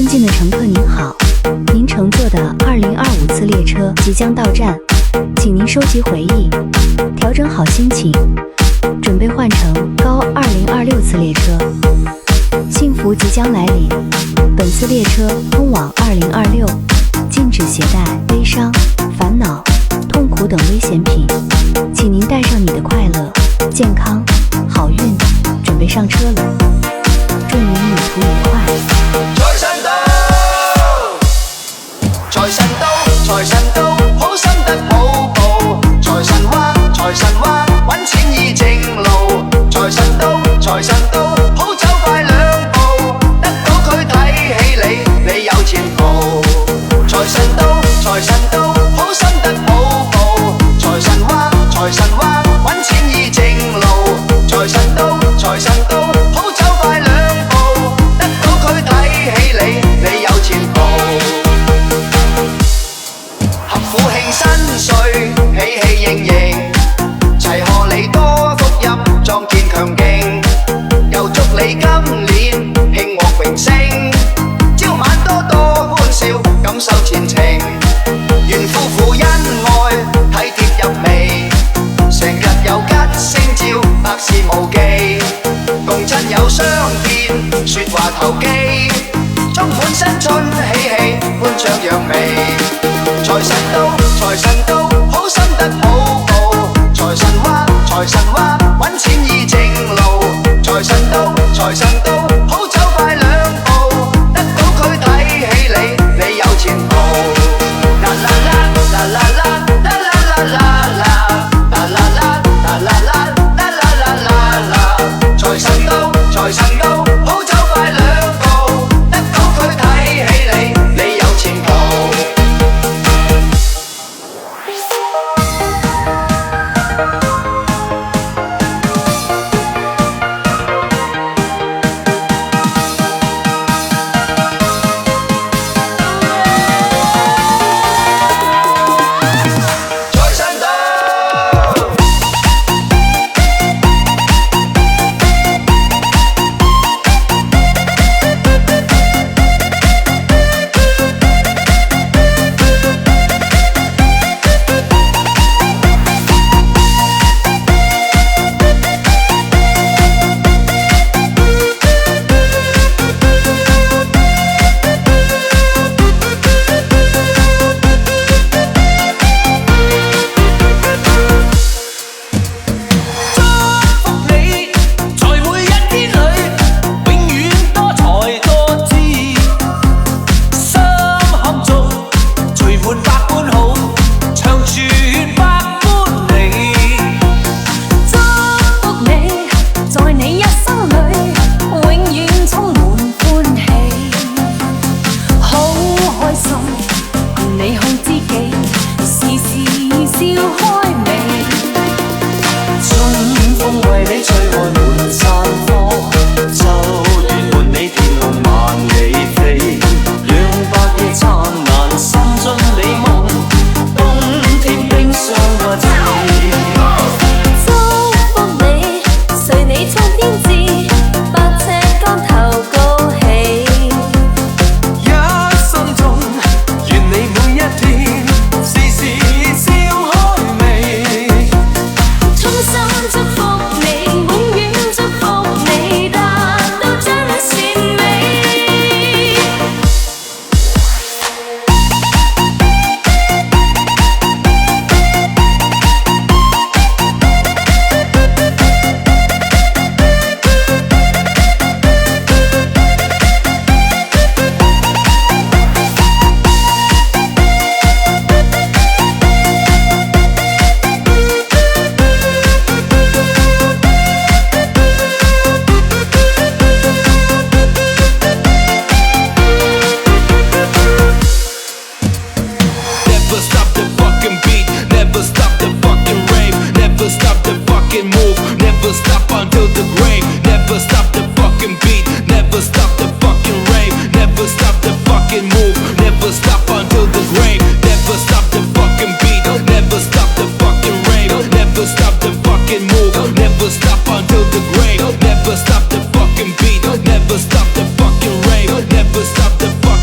尊敬的乘客您好，您乘坐的2025次列车即将到站，请您收集回忆，调整好心情，准备换乘高2026次列车。幸福即将来临，本次列车通往2026，禁止携带悲伤、烦恼、痛苦等危险品，请您带上你的快乐、健康、好运，准备上车了。祝您旅途愉快。財神到，財神到，財神到，好心得寶寶。財神話，財神話，揾錢依正路。財神到，財神到，好走快兩步，得到佢睇起你有前途。財神到，財神到，好心得寶寶。財神話，財神話，揾錢依正路。財神到，財神到，好走快兩步。你有前途，合府慶新歲，喜氣盈盈，齊賀你多福蔭，壯健強勁，又祝你今年慶獲榮升，朝晚多多歡笑，感受前程，願夫婦恩愛，體貼入微，成日有吉星照，百事無忌，共親友相見，説話投機。充滿新春喜氣，歡暢揚眉。財神到，財神到，好心得寶寶。財神話，財神話，揾錢依正路。財神到，財神到，好走快兩步，得到佢睇起你有前途。啦啦啦啦啦啦啦啦啦啦啦啦啦啦啦啦啦啦啦，財神到，財神到，好走快兩步。你有前途。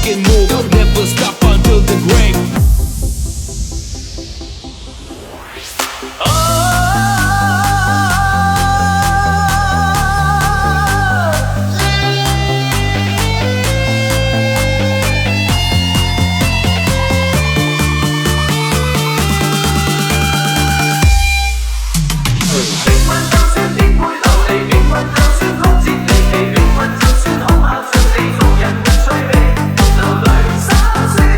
making moves, don't never stop until the grave. Hãy subscribe cho kênh Ghiền Mì Gõ để không bỏ lỡ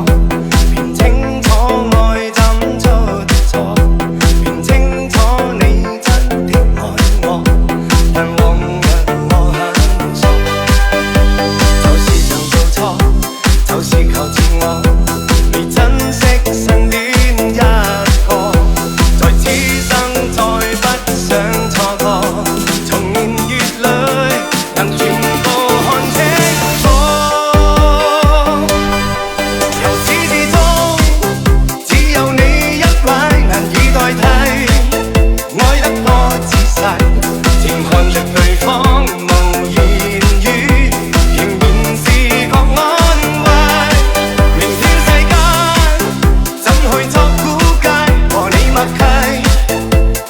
過，便清楚愛怎出的錯，便清楚你真的愛我，但往日我很傻，就是像做錯，就是求自我，未珍惜身邊一個，在此生再不想錯過，重現月裏能全部看清楚，由始至終只有你一位難以代替，愛得多仔細，靜看着對方無言語，仍然是覺安慰。明天世間怎去作估計？和你默契，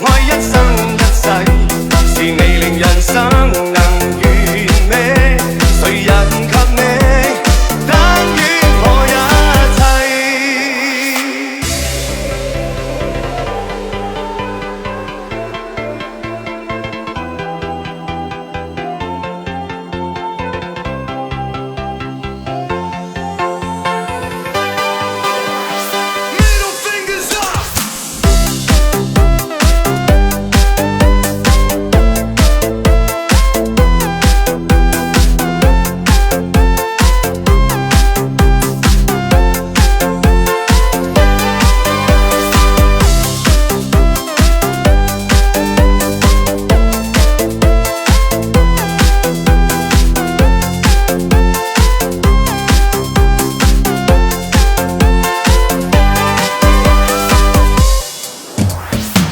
愛一生一世，是你令人生能完美。誰人及你，等於我一切。Middle fingers up.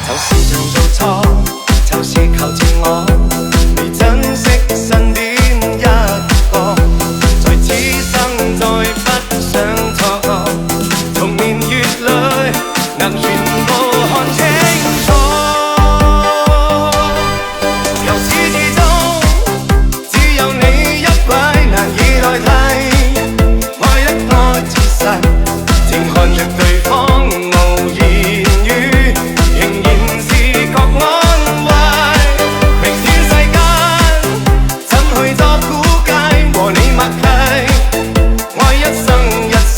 就是像做錯，就是求自我，未珍惜身邊一個，在此生再不想錯過，重年月裏能全部看清楚，由始至終只有你一位難以代替，愛得多仔細，靜看着對方無言語，仍然是覺安慰。明天世間怎去作估計？和你默契，愛一生一世，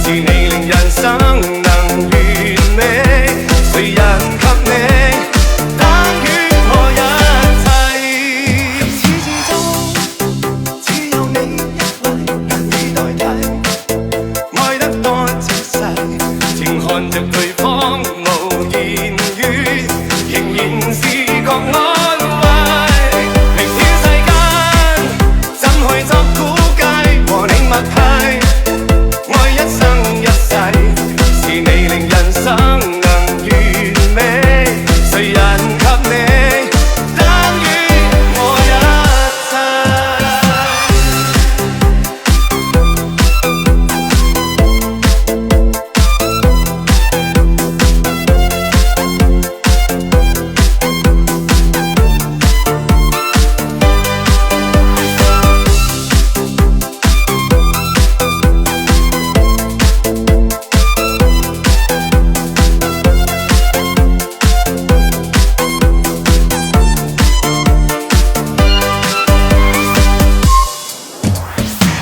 是你令人生能完美。誰人及你，等於我一切。由始至終只有你一位難以代替，愛得多仔細，靜看着對方無言語，仍然是覺安慰。明天世間怎去作估計？和你默契，愛一生一世，是你令人生能完美。誰人及你，等於我一切。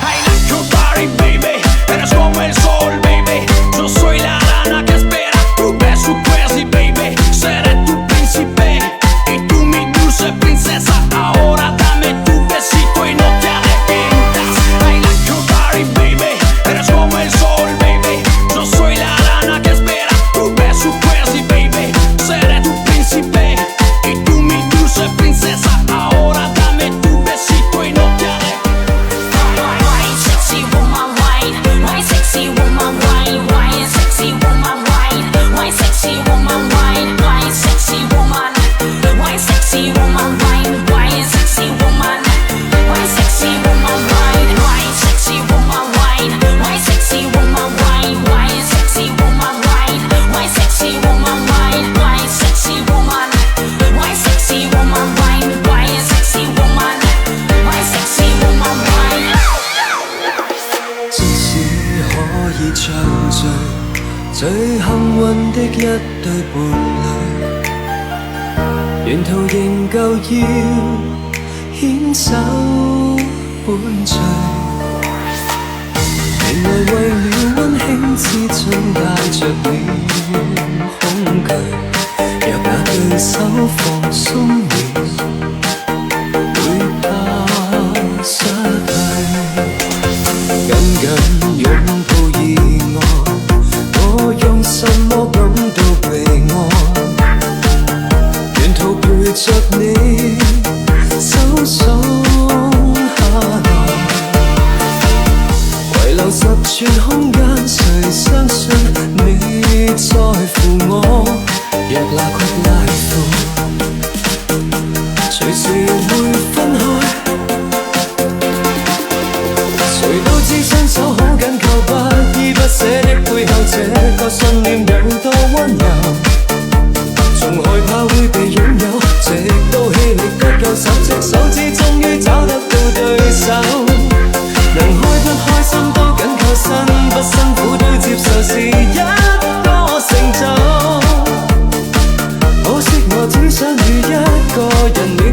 I like your body, baby. Eres como el sol, baby. Yo soy la rana que espera tu beso, pues, y, baby. Seré tu príncipe y tú mi dulce princesa. Ahora dame tu besito y no te arrepientas. I like your body, baby. Eres como el sol, baby. Yo soy la rana que espera tu beso, pues, y, baby. Seré tu príncipe y tú mi dulce princesa. Ahora dame tu besito y no te arrepientas. Wine, sexy woman, wine. Wine, sexy woman, wine. Wine, sexy woman, wine. Wine, sexy woman, wine. Wine, sexy woman. Wine, sexy woman, wine. Wine, sexy woman. Wine, sexy woman, wine. Wine, sexy woman, wine. Wine, sexy woman, wine. Wine, sexy woman, wine. Wine, sexy woman, wine. Wine, sexy woman. Wine, sexy woman, wine. Wine, sexy woman. Wine, sexy woman, wine. 即使可以暢聚，最幸運的一對伴侶，沿途仍舊要牽手伴隨。原來為了溫馨之中帶着了恐懼，若那對手放鬆了，會怕失去。緊緊擁抱意外，我用什麼感到被愛？沿途陪着你，手鬆下來，遺留10寸空間，誰相信你在乎我？若那曲拉褲，隨時會分開。誰都知雙手好緊扣，不依不捨的背後，這個信念有多溫柔。從害怕會被擁有，直到氣力不夠10隻手指，終於找得到對手。能開不開心都緊扣，辛不辛苦都接受，是一個成就。可惜我只想與一個人，你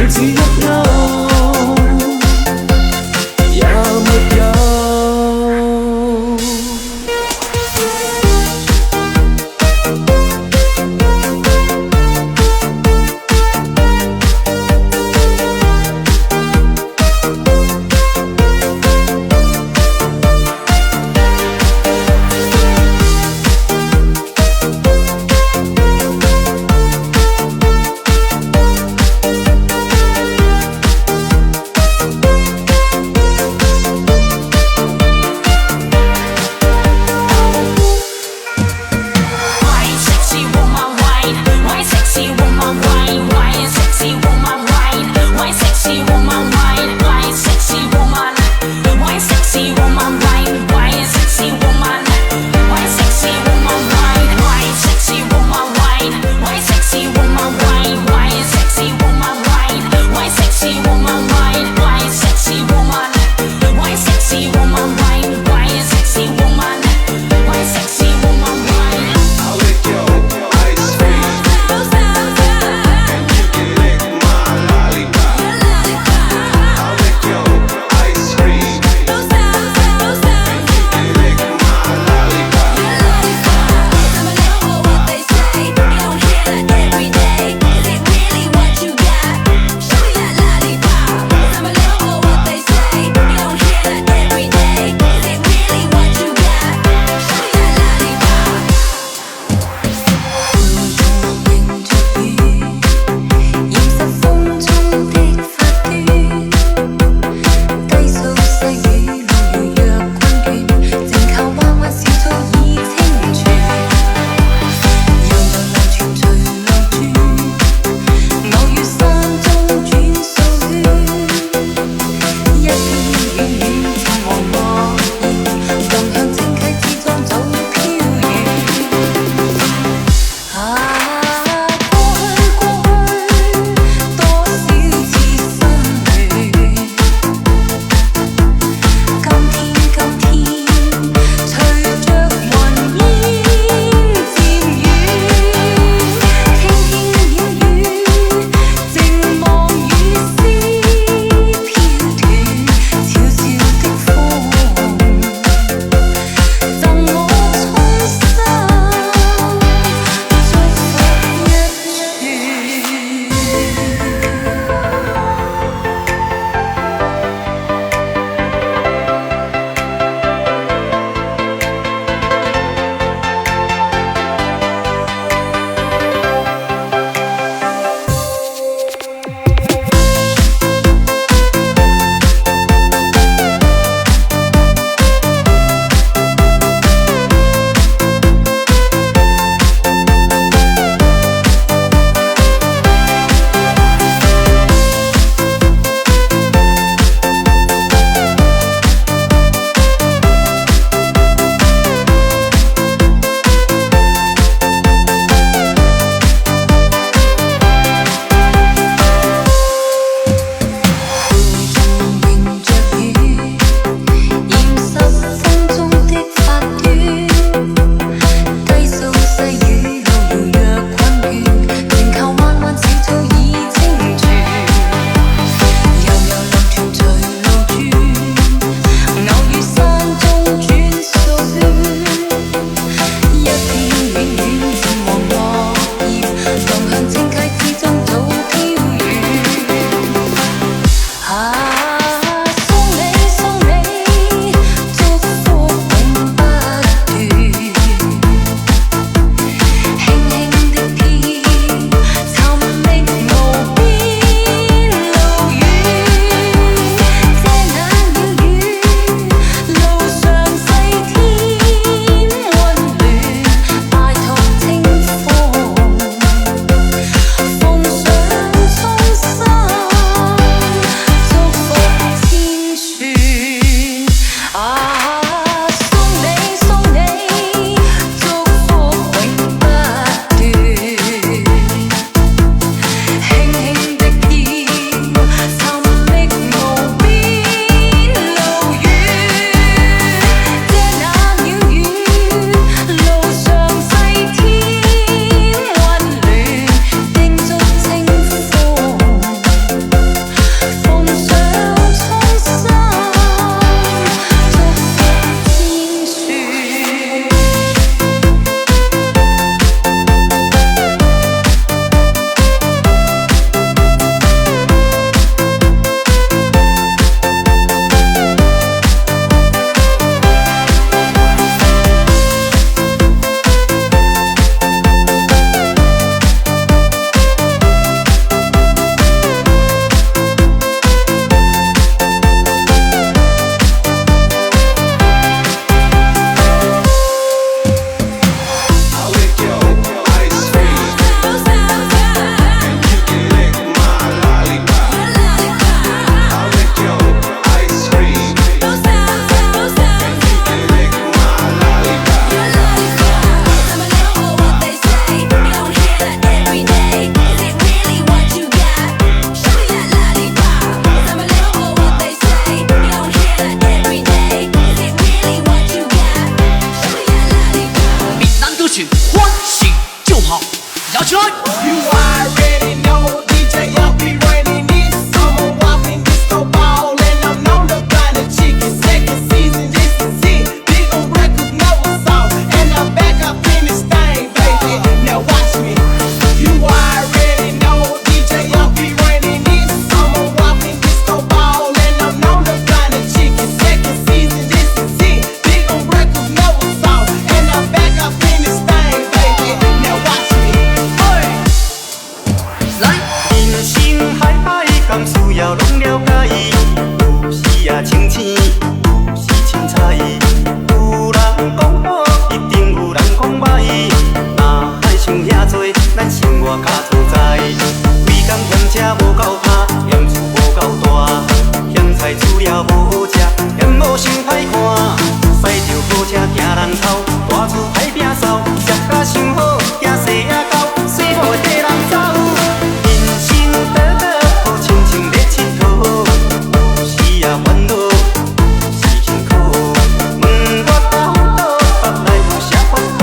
只一勾，也沒有。啊清醒，有时凊彩。有人讲好，一定有人讲歹。若爱想遐多，咱生活较自在。规工嫌车无够拍，嫌厝无够大，嫌菜煮了无好食，嫌某伤歹看。驶着好车行人头，大厝歹摒扫，食甲伤好，惊细仔狗，水某会跟人走。人生短短，好亲像咧佚佗，有时啊烦恼，有时辛苦。问我到倒，腹内有啥烦恼？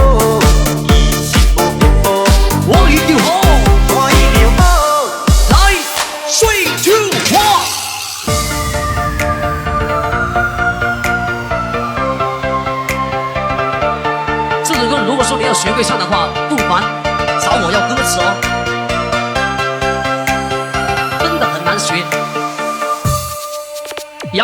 伊是无撇步，我一定好。我一定好。来，3、2、1。这首歌如果说你要学会唱的话，不妨找我要歌词哦，真的很难学。有。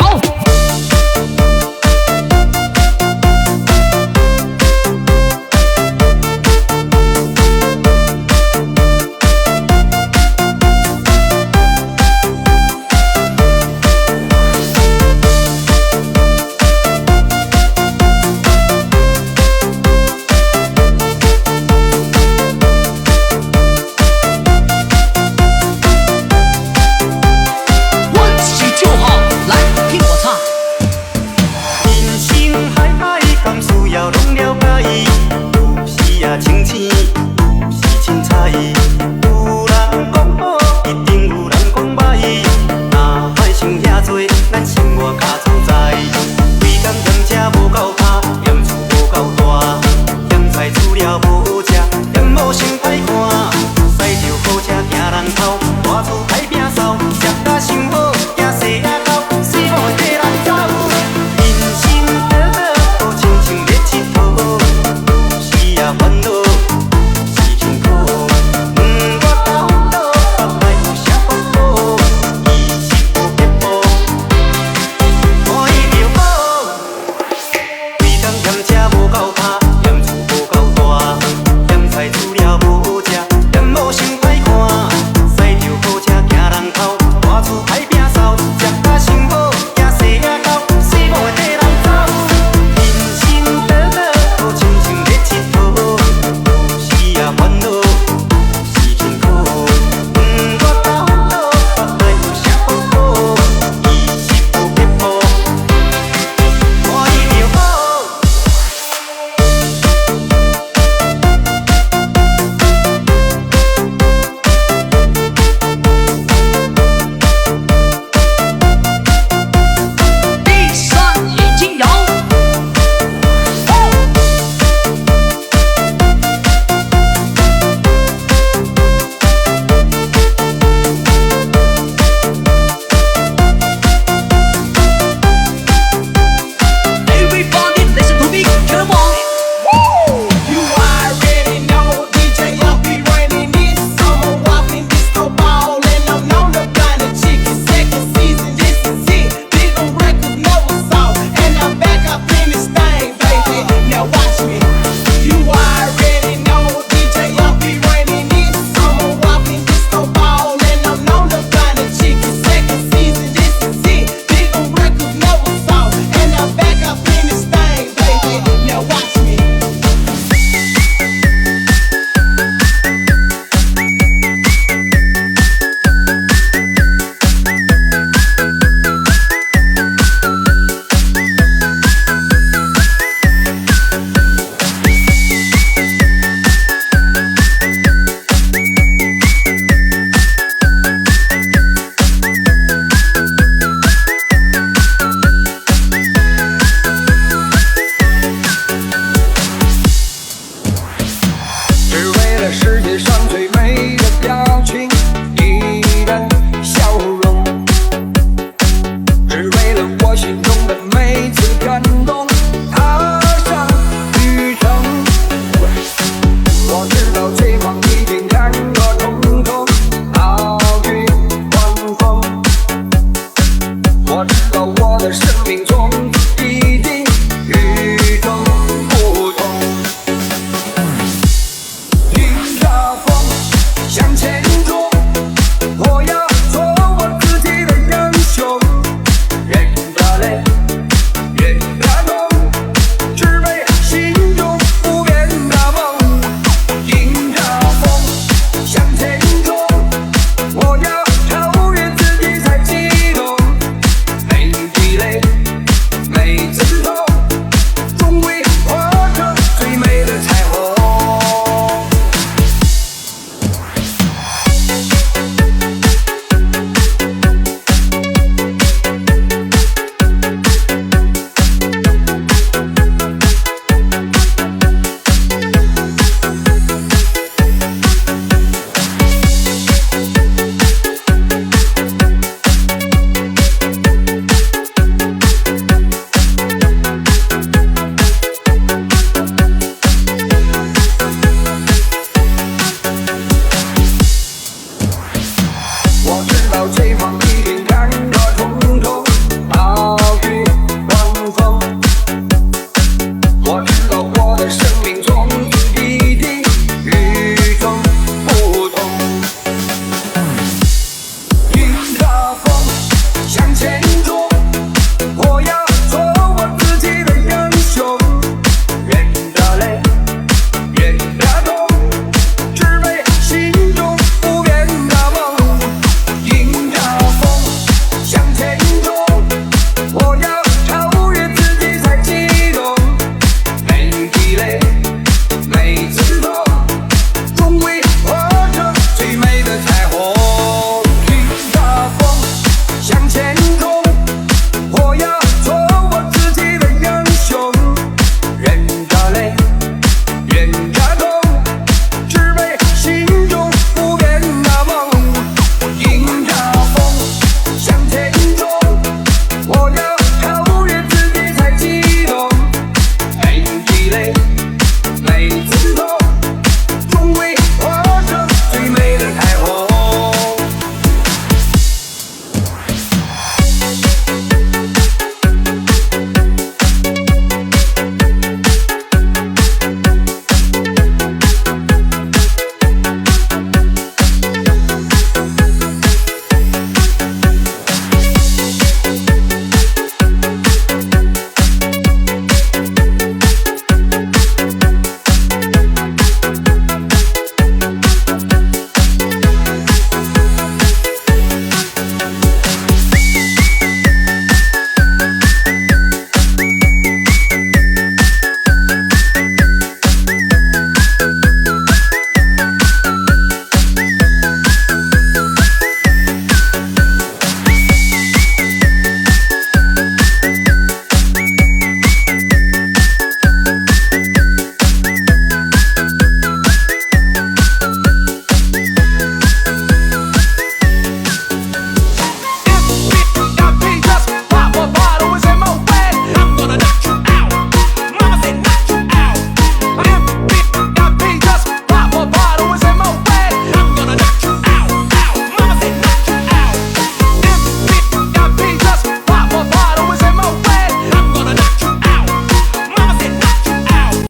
清醒，有时凊彩。有人讲好，一定有人讲歹。若爱想遐多，咱生活较自在。规工嫌车无够拍，嫌厝无够大，嫌菜煮了无好食，嫌某伤歹看。驶着好车行人头，大厝歹摒扫，食甲伤好，惊细仔狗，水某会跟人走。人生短短，好亲像咧佚佗，有时啊烦恼。我知道我的生命中